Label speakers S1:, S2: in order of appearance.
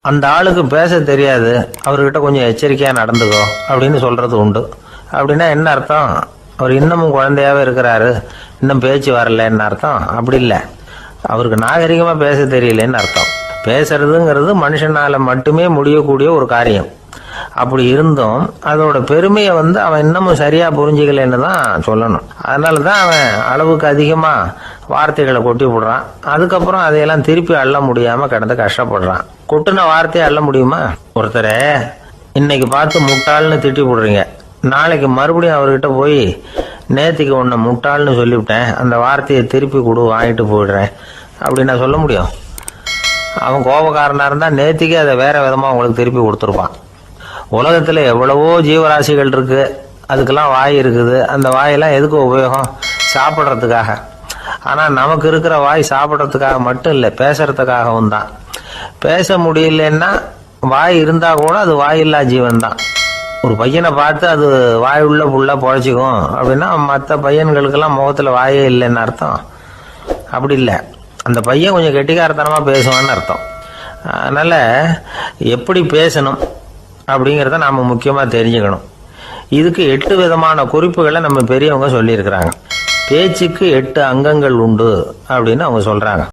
S1: அந்த ஆளுக்கு பேச தெரியாது, அவர்கிட்ட கொஞ்சம் எச்சரிக்கையா நடந்துக்கோ அப்படின்னு சொல்றது உண்டு. அப்படின்னா என்ன அர்த்தம்? அவர் இன்னமும் குழந்தையாவே இருக்கிறாரு, இன்னும் பேச்சு வரலன்னு அர்த்தம்? அப்படி இல்லை, அவருக்கு நாகரிகமா பேச தெரியலன்னு அர்த்தம். பேசுறதுங்கிறது மனுஷனால மட்டுமே முடியக்கூடிய ஒரு காரியம். அப்படி இருந்தும் அதோட பெருமையை அவன் இன்னமும் சரியா புரிஞ்சுக்கலன்னு தான் சொல்லணும். அதனாலதான் அவன் அளவுக்கு அதிகமா வார்த்தைகளை கொட்டி விடுறான். அதுக்கப்புறம் அதையெல்லாம் திருப்பி அள்ள முடியாம கிடந்து கஷ்டப்படுறான். கொட்டுன வார்த்தையை அள்ள முடியுமா? ஒருத்தரை இன்னைக்கு பார்த்து முட்டாள்னு திட்டி விடுறீங்க, நாளைக்கு மறுபடியும் அவர்கிட்ட போய் நேத்திக்கு உன்னை முட்டாள்னு சொல்லிவிட்டேன், அந்த வார்த்தையை திருப்பி கொடு, வாங்கிட்டு போயிடுறேன் அப்படின்னு நான் சொல்ல முடியும்? அவன் கோபக்காரனா இருந்தா நேத்திக்கு அதை வேற விதமா உங்களுக்கு திருப்பி கொடுத்துருப்பான். உலகத்துல எவ்வளவோ ஜீவராசிகள் இருக்கு, அதுக்கெல்லாம் வாய் இருக்குது. அந்த வாயெல்லாம் எதுக்கு உபயோகம்? சாப்பிட்றதுக்காக. ஆனா நமக்கு இருக்கிற வாய் சாப்பிட்றதுக்காக மட்டும் இல்லை, பேசுறதுக்காகவும் தான். பேச முடியலன்னா வாய் இருந்தா கூட அது வாயில்லா ஜீவன் தான். ஒரு பையனை பார்த்து அது வாய் உள்ள புள்ள பொழைச்சிக்கும் அப்படின்னா மற்ற பையன்களுக்கெல்லாம் முகத்துல வாயே இல்லைன்னு அர்த்தம்? அப்படி இல்லை, அந்த பையன் கொஞ்சம் கெட்டிக்காரத்தனமா பேசுவான்னு அர்த்தம். அதனால எப்படி பேசணும் அப்படிங்கிறத நாம முக்கியமா தெரிஞ்சுக்கணும். இதுக்கு 8 விதமான குறிப்புகளை நம்ம பெரியவங்க சொல்லியிருக்கிறாங்க. பேச்சுக்கு 8 அங்கங்கள் உண்டு அப்படின்னு அவங்க சொல்றாங்க.